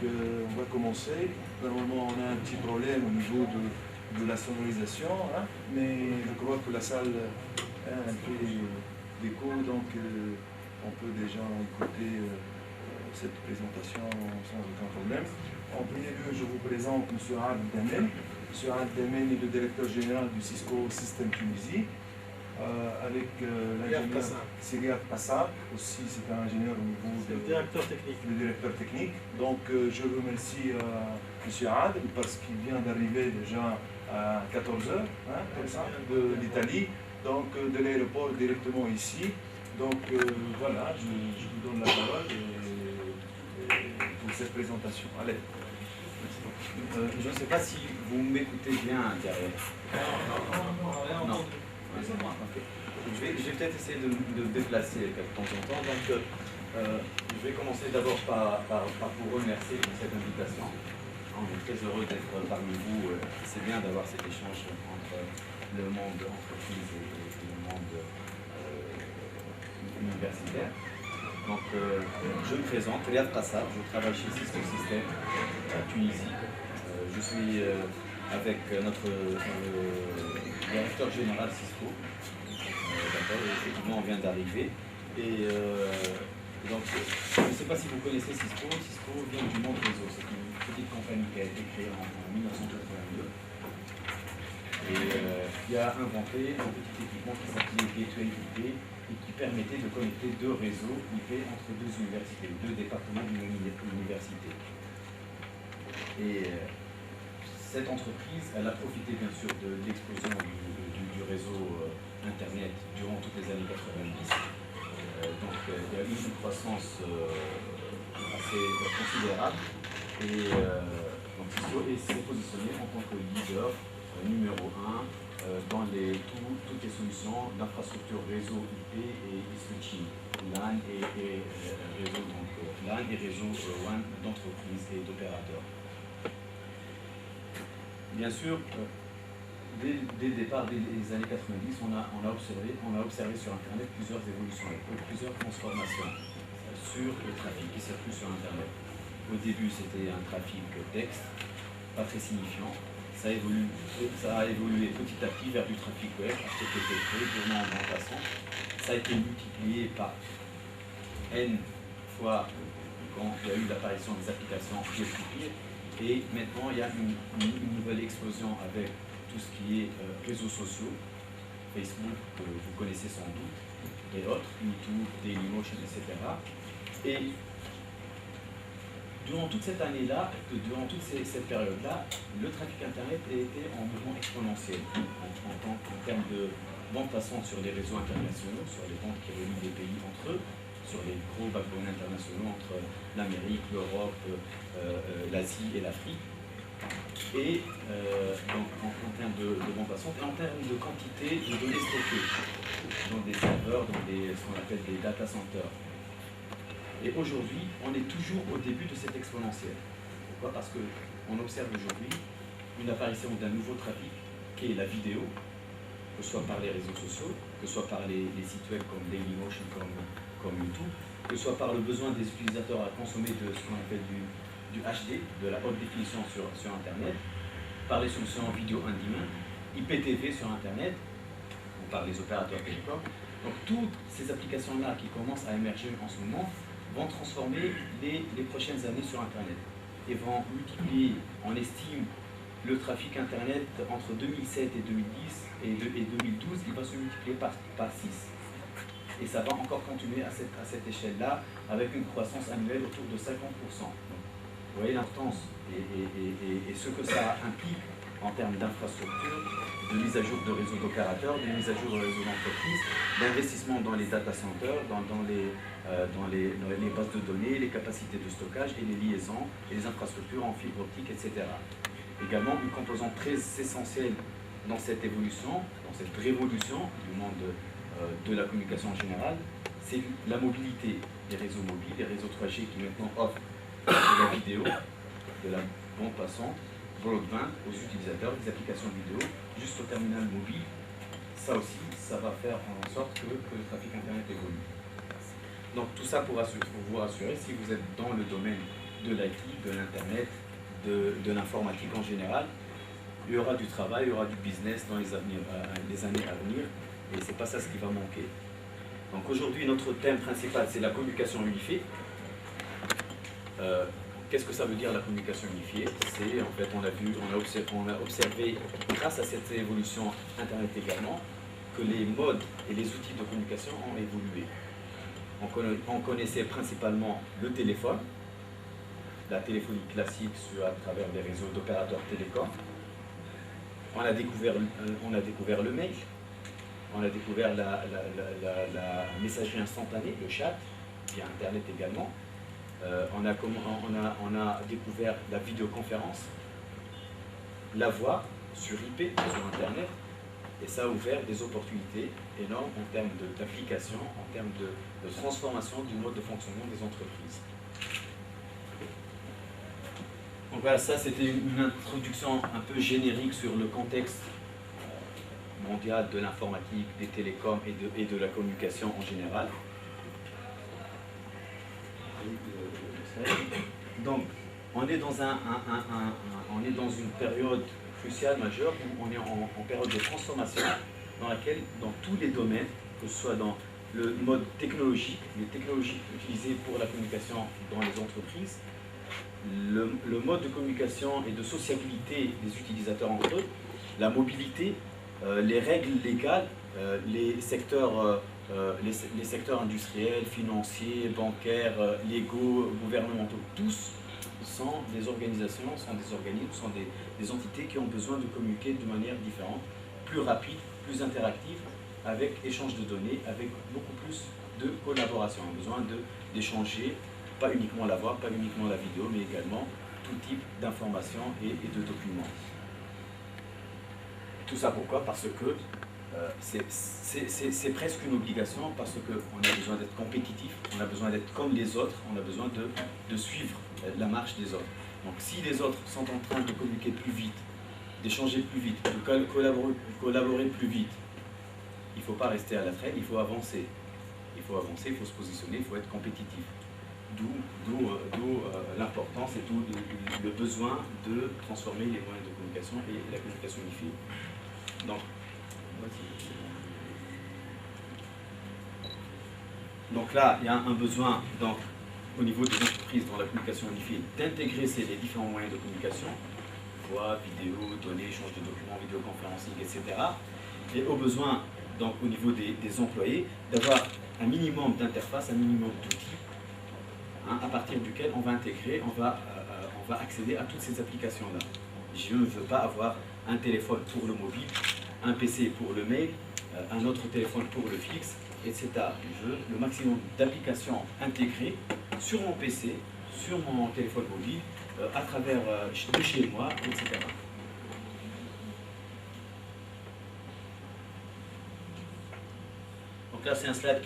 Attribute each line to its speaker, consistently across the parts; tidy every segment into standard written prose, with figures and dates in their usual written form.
Speaker 1: on va commencer. Normalement, on a un petit problème au niveau de la sonorisation, hein, mais je crois que la salle a un peu d'écho, donc on peut déjà écouter cette présentation sans aucun problème. En premier lieu, je vous présente M. Abd Damen. M. Abd Damen est le directeur général du Cisco System Tunisie. Avec l'ingénieur Siriat Passar, aussi c'est un ingénieur au niveau du directeur technique. Donc je remercie M. Ad parce qu'il vient d'arriver déjà à 14h, hein, comme ça, de l'Italie, donc de l'aéroport directement ici. Donc voilà, je vous donne la parole pour cette présentation. Allez.
Speaker 2: Je ne sais pas si vous m'écoutez bien derrière. Non. Okay. Je vais peut-être essayer de me déplacer de temps en temps. Donc, je vais commencer d'abord par vous remercier pour cette invitation. On est très heureux d'être parmi vous. C'est bien d'avoir cet échange entre le monde entreprise et le monde universitaire. Donc, je me présente, Riyad Qassar, je travaille chez Cisco System à Tunisie. Je suis avec notre directeur général Cisco. D'accord, effectivement, on vient d'arriver. Et donc, je ne sais pas si vous connaissez Cisco. Cisco vient du monde réseau. C'est une petite compagnie qui a été créée en 1982 et qui a inventé un petit équipement qui s'appelait Gateway IP et qui permettait de connecter deux réseaux IP entre deux universités, deux départements d'une université. Et cette entreprise, elle a profité bien sûr de l'explosion du réseau Internet durant toutes les années 90. Donc il y a eu une croissance assez considérable et donc Cisco s'est positionné en tant que leader numéro 1 dans toutes les solutions d'infrastructure réseau IP et switching, LAN et réseau, donc LAN et réseau WAN d'entreprises et d'opérateurs. Bien sûr, dès le départ, dès les années 90, on a observé sur Internet plusieurs évolutions, plusieurs transformations sur le trafic qui circule sur Internet. Au début, c'était un trafic texte, pas très signifiant. Ça a évolué petit à petit vers du trafic web, HTTP, tournant en passant. Ça a été multiplié par N fois quand il y a eu l'apparition des applications peer-to-peer. Et maintenant, il y a une nouvelle explosion avec tout ce qui est réseaux sociaux, Facebook, que vous connaissez sans doute, et autres, YouTube, Dailymotion, etc. Et durant toute cette année-là, durant toute cette période-là, le trafic Internet a été en mouvement exponentiel en termes de bande passante sur les réseaux internationaux, sur les bandes qui relient les pays entre eux, sur les gros backbones internationaux entre l'Amérique, l'Europe, l'Asie et l'Afrique. Et donc en termes de bande passante et en termes de quantité de données stockées dans des serveurs, dans ce qu'on appelle des data centers. Et aujourd'hui, on est toujours au début de cette exponentielle. Pourquoi? Parce qu'on observe aujourd'hui une apparition d'un nouveau trafic qui est la vidéo, que ce soit par les réseaux sociaux, que ce soit par les sites web comme Dailymotion, comme YouTube, que ce soit par le besoin des utilisateurs à consommer de ce qu'on appelle du HD, de la haute définition sur Internet, par les solutions vidéo on demand, IPTV sur Internet, ou par les opérateurs télécoms. Donc toutes ces applications-là qui commencent à émerger en ce moment vont transformer les prochaines années sur Internet et vont multiplier, on estime, le trafic Internet entre 2007 et 2010 et 2012, il va se multiplier par 6. Et ça va encore continuer à cette échelle-là avec une croissance annuelle autour de 50%. Donc, vous voyez l'importance et ce que ça implique en termes d'infrastructure, de mise à jour de réseaux d'opérateurs, de mise à jour de réseaux d'entreprises, d'investissement dans les data centers, dans les bases de données, les capacités de stockage et les liaisons et les infrastructures en fibre optique, etc. Également, une composante très essentielle dans cette évolution, dans cette révolution du monde de la communication en général, c'est la mobilité des réseaux mobiles, les réseaux 3G qui maintenant offrent de la vidéo, de la bande passante, broadband aux utilisateurs, des applications vidéo, jusqu'au terminal mobile. Ça aussi, ça va faire en sorte que le trafic Internet évolue. Donc tout ça pour vous rassurer, si vous êtes dans le domaine de l'IT, de l'Internet, de l'informatique en général. Il y aura du travail, il y aura du business dans les années à venir, et c'est pas ça ce qui va manquer. Donc aujourd'hui, notre thème principal, c'est la communication unifiée. Qu'est-ce que ça veut dire la communication unifiée? C'est, en fait, on a observé, grâce à cette évolution Internet également, que les modes et les outils de communication ont évolué. On connaissait principalement le téléphone, la téléphonie classique à travers les réseaux d'opérateurs télécoms. On a découvert le mail, on a découvert la messagerie instantanée, le chat, via Internet également. On a découvert la vidéoconférence, la voix sur IP, sur Internet, et ça a ouvert des opportunités énormes en termes d'application, en termes de transformation du mode de fonctionnement des entreprises. Donc voilà, ça c'était une introduction un peu générique sur le contexte mondial de l'informatique, des télécoms et de la communication en général. Donc, on est dans une période cruciale, majeure, où on est en période de transformation dans laquelle, dans tous les domaines, que ce soit dans le mode technologique, les technologies utilisées pour la communication dans les entreprises, le mode de communication et de sociabilité des utilisateurs entre eux, la mobilité, les règles légales, les secteurs industriels, financiers, bancaires, légaux, gouvernementaux, tous sont des organisations, sont des organismes, sont des entités qui ont besoin de communiquer de manière différente, plus rapide, plus interactive, avec échange de données, avec beaucoup plus de collaboration. On a besoin d'échanger, pas uniquement la voix, pas uniquement la vidéo, mais également tout type d'informations et de documents. Tout ça pourquoi? Parce que c'est presque une obligation, parce qu'on a besoin d'être compétitif, on a besoin d'être comme les autres, on a besoin de suivre la marche des autres. Donc si les autres sont en train de communiquer plus vite, d'échanger plus vite, de collaborer plus vite, il ne faut pas rester à la traîne, il faut avancer. Il faut avancer, il faut se positionner, il faut être compétitif. D'où l'importance et d'où le besoin de transformer les moyens de communication et la communication unifiée. Donc là, il y a un besoin au niveau des entreprises dans la communication unifiée d'intégrer les différents moyens de communication, voix, vidéo, données, échange de documents, vidéoconférencing, etc. Et au besoin, donc, au niveau des employés, d'avoir un minimum d'interface, un minimum d'outils, à partir duquel on va intégrer, on va accéder à toutes ces applications-là. Je ne veux pas avoir un téléphone pour le mobile, un PC pour le mail, un autre téléphone pour le fixe, etc. Je veux le maximum d'applications intégrées sur mon PC, sur mon téléphone mobile, à travers de chez moi, etc. Donc là, c'est un slide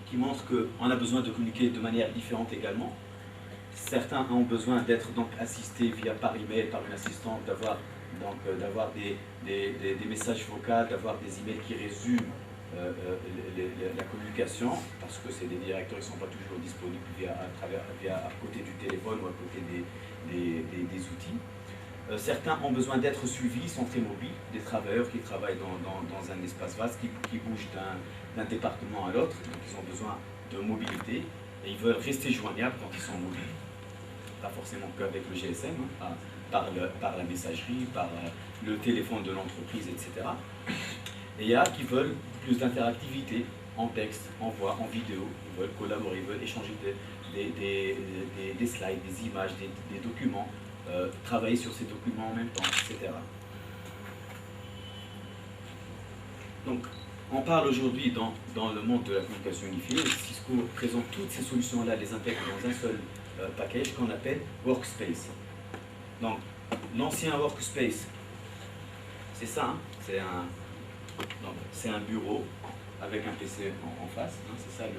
Speaker 2: qui montre qu'on a besoin de communiquer de manière différente également. Certains ont besoin d'être donc assistés par email, par une assistante, d'avoir des messages vocaux, d'avoir des emails qui résument la communication, parce que c'est des directeurs qui ne sont pas toujours disponibles à côté du téléphone ou à côté des outils. Certains ont besoin d'être suivis, sont très mobiles, des travailleurs qui travaillent dans un espace vaste, qui bougent d'un département à l'autre, donc ils ont besoin de mobilité et ils veulent rester joignables quand ils sont mobiles. Pas forcément qu'avec le GSM, par la messagerie, par le téléphone de l'entreprise, etc. Et il y a qui veulent plus d'interactivité en texte, en voix, en vidéo, ils veulent collaborer, ils veulent échanger des slides, des images, des documents, travailler sur ces documents en même temps, etc. Donc, on parle aujourd'hui dans le monde de la communication unifiée. Cisco présente toutes ces solutions-là, les intègre dans un seul package qu'on appelle Workspace. Donc, l'ancien Workspace, c'est ça, hein, c'est un bureau avec un PC en face, hein, c'est ça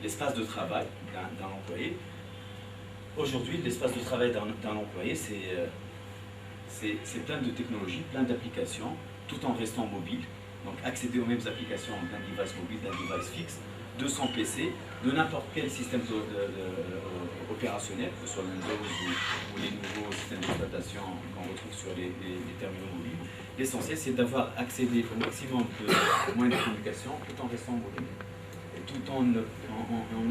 Speaker 2: l'espace de travail d'un employé. Aujourd'hui, l'espace de travail d'un employé, c'est plein de technologies, plein d'applications, tout en restant mobile. Donc accéder aux mêmes applications d'un device mobile, d'un device fixe, son PC, de n'importe quel système opérationnel, que ce soit Windows ou les nouveaux systèmes d'exploitation qu'on retrouve sur les terminaux mobiles. L'essentiel, c'est d'avoir accédé au maximum de moyens de communication tout en restant mobile, et tout en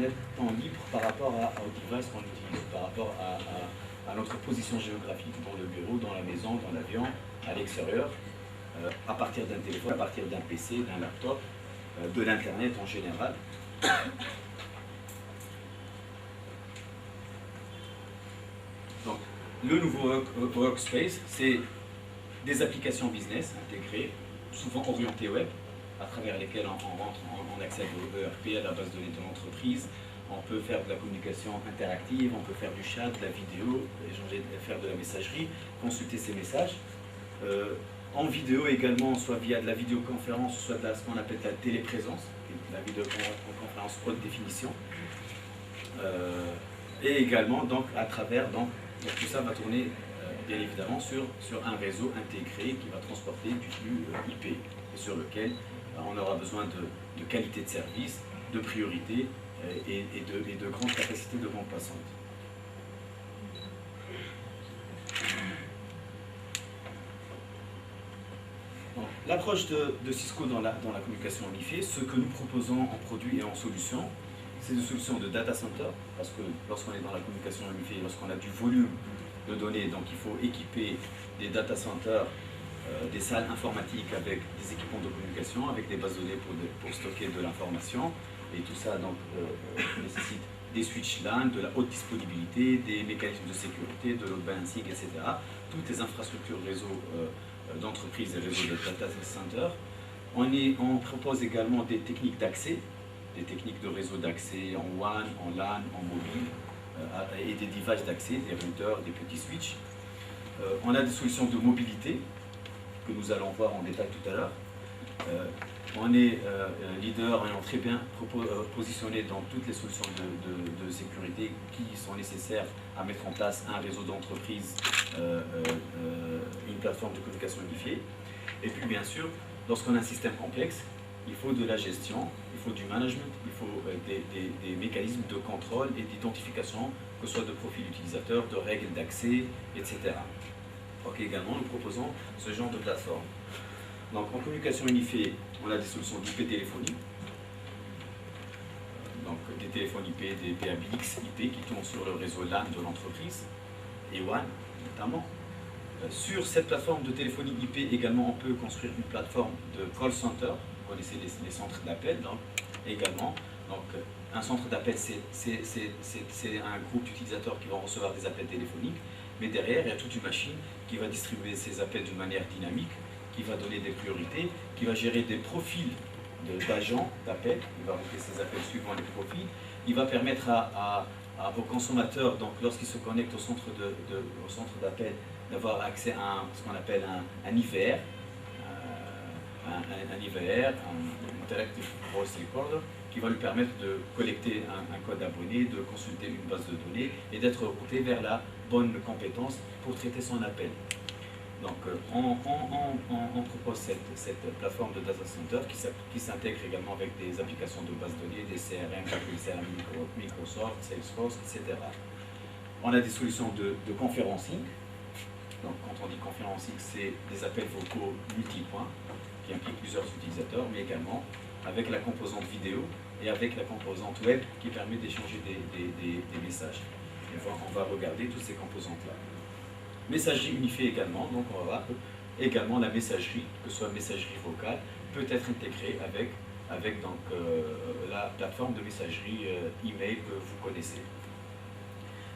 Speaker 2: étant libre par rapport au device qu'on utilise, par rapport à notre position géographique, dans le bureau, dans la maison, dans l'avion, à l'extérieur, à partir d'un téléphone, à partir d'un PC, d'un laptop, de l'Internet en général. Donc, le nouveau workspace, c'est des applications business intégrées, souvent orientées web, à travers lesquelles on accède au ERP, à la base de données de l'entreprise. On peut faire de la communication interactive, on peut faire du chat, de la vidéo, faire de la messagerie, consulter ces messages. En vidéo également, soit via de la vidéoconférence, soit de ce qu'on appelle la téléprésence, la vidéoconférence haute définition. Et également, donc, à travers, donc tout ça va tourner bien évidemment sur un réseau intégré qui va transporter du flux IP, et sur lequel on aura besoin de qualité de service, de priorité et de grandes capacités de bande passante. L'approche de Cisco dans la communication unifiée, ce que nous proposons en produit et en solution, c'est des solutions de data center, parce que lorsqu'on est dans la communication unifiée, lorsqu'on a du volume de données, donc il faut équiper des data centers, des salles informatiques avec des équipements de communication, avec des bases de données pour stocker de l'information, et tout ça donc, nécessite des switch LAN, de la haute disponibilité, des mécanismes de sécurité, de load balancing, etc. Toutes les infrastructures réseau d'entreprise et réseau de data center. On propose également des techniques d'accès, des techniques de réseau d'accès en WAN, en LAN, en mobile, et des devices d'accès, des routeurs, des petits switches. On a des solutions de mobilité que nous allons voir en détail tout à l'heure. On est leader et très bien positionné dans toutes les solutions de sécurité qui sont nécessaires à mettre en place un réseau d'entreprise, une plateforme de communication unifiée. Et puis bien sûr, lorsqu'on a un système complexe, il faut de la gestion, il faut du management, il faut des mécanismes de contrôle et d'identification, que ce soit de profils utilisateurs, de règles d'accès, etc. Donc également, nous proposons ce genre de plateforme. Donc en communication unifiée, on a des solutions d'IP téléphonie, donc des téléphones IP, des PABX IP qui tournent sur le réseau LAN de l'entreprise, et WAN notamment. Sur cette plateforme de téléphonie IP également, on peut construire une plateforme de call center. Vous connaissez les centres d'appel, donc également. Donc un centre d'appel, c'est un groupe d'utilisateurs qui vont recevoir des appels téléphoniques, mais derrière, il y a toute une machine qui va distribuer ces appels d'une manière dynamique, qui va donner des priorités, qui va gérer des profils d'agents d'appel, il va router ces appels suivant les profils, il va permettre aux consommateurs, donc lorsqu'ils se connectent au centre d'appel, d'avoir accès à ce qu'on appelle un IVR, un IVR, un Interactive Voice Recorder, qui va lui permettre de collecter un code abonné, de consulter une base de données et d'être routé vers la bonne compétence pour traiter son appel. Donc on propose cette plateforme de data center qui s'intègre également avec des applications de base de données, des CRM, des CRM Microsoft, Salesforce, etc. On a des solutions de conférencing. Donc quand on dit conférencing, c'est des appels vocaux multipoints qui impliquent plusieurs utilisateurs, mais également avec la composante vidéo et avec la composante web qui permet d'échanger des messages. Et on va regarder toutes ces composantes-là. Messagerie unifiée également, donc on va voir également la messagerie, que ce soit messagerie vocale, peut être intégrée avec donc, la plateforme de messagerie email que vous connaissez.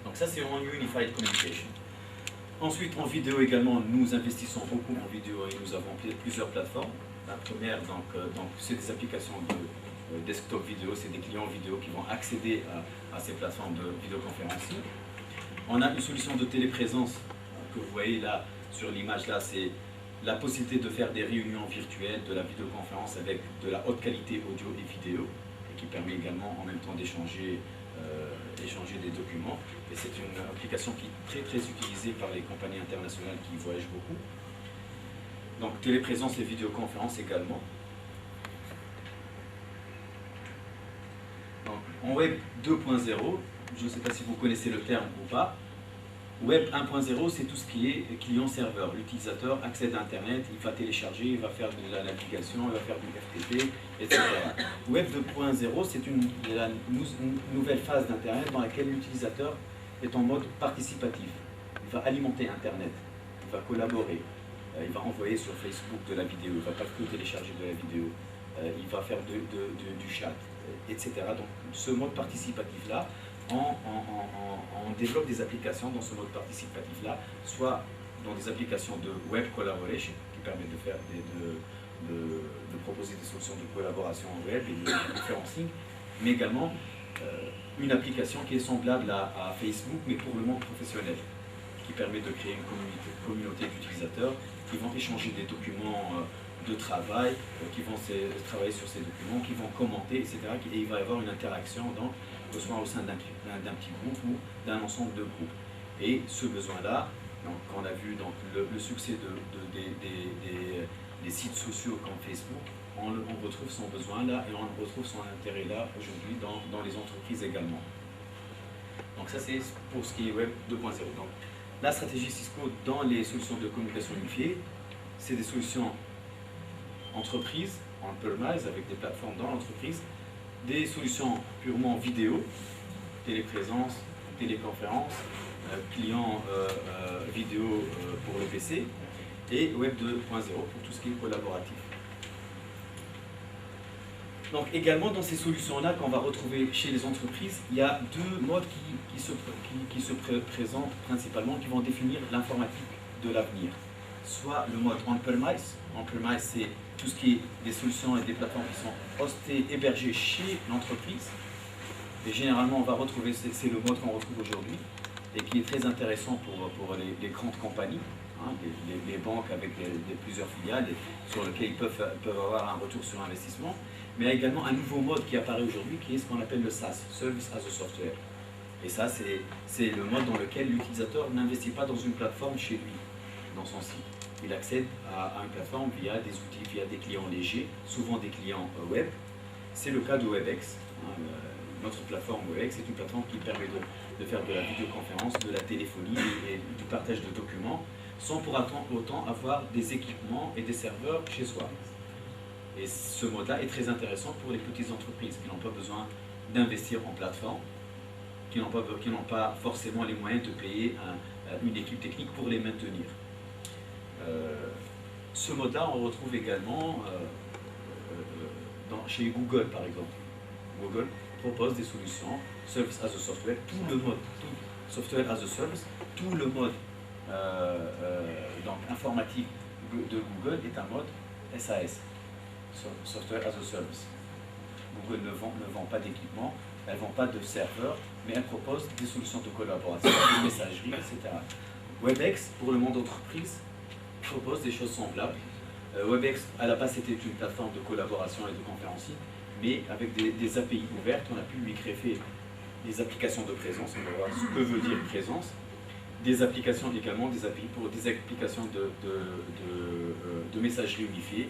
Speaker 2: Donc ça c'est en Unified Communication. Ensuite en vidéo également, nous investissons beaucoup en vidéo et nous avons plusieurs plateformes. La première, donc c'est des applications de desktop vidéo, c'est des clients vidéo qui vont accéder à ces plateformes de vidéoconférencing. On a une solution de téléprésence que vous voyez là sur l'image là, c'est la possibilité de faire des réunions virtuelles, de la vidéoconférence avec de la haute qualité audio et vidéo, et qui permet également en même temps d'échanger des documents. Et c'est une application qui est très utilisée par les compagnies internationales qui voyagent beaucoup. Donc téléprésence et vidéoconférence également. En Web 2.0, je ne sais pas si vous connaissez le terme ou pas, Web 1.0, c'est tout ce qui est client-serveur. L'utilisateur accède à Internet, il va télécharger, il va faire de la navigation, il va faire du FTP, etc. Web 2.0, c'est la nouvelle phase d'Internet dans laquelle l'utilisateur est en mode participatif. Il va alimenter Internet, il va collaborer, il va envoyer sur Facebook de la vidéo, il ne va pas que télécharger de la vidéo, il va faire du chat, etc. Donc ce mode participatif-là, on développe des applications dans ce mode participatif-là, soit dans des applications de web collaboration qui permettent de proposer des solutions de collaboration en web et de conferencing, mais également une application qui est semblable à Facebook, mais pour le monde professionnel, qui permet de créer une communauté d'utilisateurs qui vont échanger des documents de travail, qui vont travailler sur ces documents, qui vont commenter, etc. Et il va y avoir une interaction donc, soit au sein d'un petit groupe ou d'un ensemble de groupes. Et ce besoin-là, quand on a vu donc, le succès des sites sociaux comme Facebook, on retrouve son besoin là et on retrouve son intérêt là aujourd'hui dans les entreprises également. Donc ça c'est pour ce qui est Web 2.0. Donc la stratégie Cisco dans les solutions de communication unifiée, c'est des solutions entreprises, on-premise avec des plateformes dans l'entreprise, des solutions purement vidéo, téléprésence, téléconférence, client vidéo pour le PC, et Web 2.0 pour tout ce qui est collaboratif. Donc également dans ces solutions-là qu'on va retrouver chez les entreprises, il y a deux modes qui se présentent principalement, qui vont définir l'informatique de l'avenir. Soit le mode on-premise, c'est tout ce qui est des solutions et des plateformes qui sont hostées, hébergées chez l'entreprise. Et généralement on va retrouver, c'est le mode qu'on retrouve aujourd'hui, et qui est très intéressant pour les grandes compagnies, hein, les banques avec plusieurs filiales sur lesquelles ils peuvent avoir un retour sur investissement. Mais il y a également un nouveau mode qui apparaît aujourd'hui, qui est ce qu'on appelle le SaaS, Service as a Software. Et ça, c'est le mode dans lequel l'utilisateur n'investit pas dans une plateforme chez lui, dans son site. Il accède à une plateforme via des outils, via des clients légers, souvent des clients web. C'est le cas de WebEx. Notre plateforme WebEx est une plateforme qui permet de faire de la vidéoconférence, de la téléphonie et du partage de documents, sans pour autant avoir des équipements et des serveurs chez soi. Et ce mode-là est très intéressant pour les petites entreprises qui n'ont pas besoin d'investir en plateforme, qui n'ont pas forcément les moyens de payer une équipe technique pour les maintenir. Ce mode-là, on retrouve également chez Google, par exemple. Google propose des solutions, Service as a Software, tout le mode, Software as a Service, tout le mode donc, informatique de Google est un mode SAS. Software as a Service. Google ne vend pas d'équipement, elle ne vend pas de serveur, mais elle propose des solutions de collaboration, de messagerie, etc. WebEx, pour le monde entreprise, propose des choses semblables. WebEx, à la base, c'était une plateforme de collaboration et de conférencing, mais avec des API ouvertes, on a pu lui greffer des applications de présence, on va voir ce que veut dire présence, des applications également, des API pour des applications de messagerie unifiée,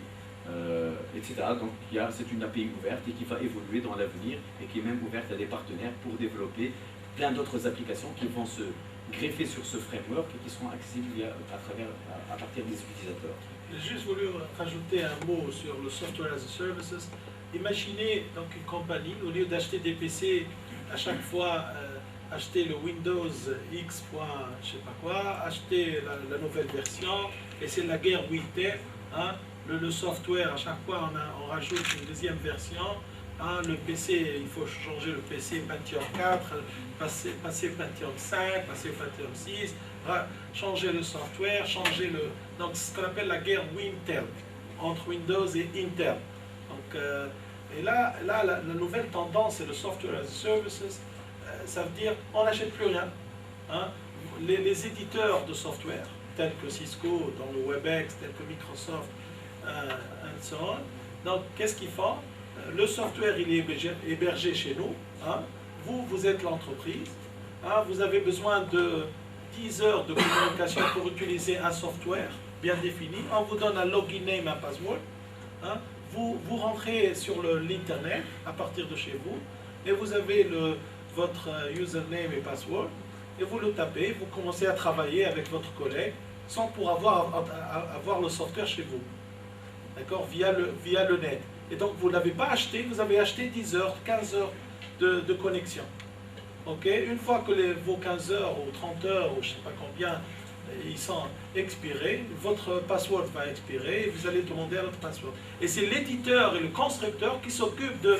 Speaker 2: etc. Donc c'est une API ouverte et qui va évoluer dans l'avenir et qui est même ouverte à des partenaires pour développer plein d'autres applications qui vont se greffer sur ce framework et qui seront accessibles à partir des utilisateurs.
Speaker 3: J'ai juste voulu rajouter un mot sur le Software as a Services. Imaginez donc une compagnie, au lieu d'acheter des PC à chaque fois, acheter le Windows X. Je sais pas quoi, acheter la nouvelle version, et c'est la guerre Winter. Hein, le software, à chaque fois on rajoute une deuxième version. Hein, le PC, il faut changer le PC Pentium 4, passer Pentium 5, passer Pentium 6, changer le software, donc ce qu'on appelle la guerre Winter entre Windows et Intel. Donc, et là la nouvelle tendance, c'est le Software as a Services. Ça veut dire on n'achète plus rien. Hein. Les éditeurs de software, tels que Cisco, dans le WebEx, tels que Microsoft, and so on. Donc, qu'est-ce qu'ils font? Le software, il est hébergé chez nous. Hein. Vous êtes l'entreprise. Hein. Vous avez besoin de 10 heures de communication pour utiliser un software bien défini. On vous donne un login name, un password. Hein. Vous rentrez sur l'Internet à partir de chez vous. et vous avez votre username et password, et vous le tapez, vous commencez à travailler avec votre collègue sans pour avoir le software chez vous, d'accord, via le net. Et donc vous ne l'avez pas acheté, vous avez acheté 10 heures, 15 heures de connexion. Okay? Une fois que vos 15 heures ou 30 heures ou je ne sais pas combien, ils sont expirés, votre password va expirer et vous allez demander un autre password. Et c'est l'éditeur et le constructeur qui s'occupent de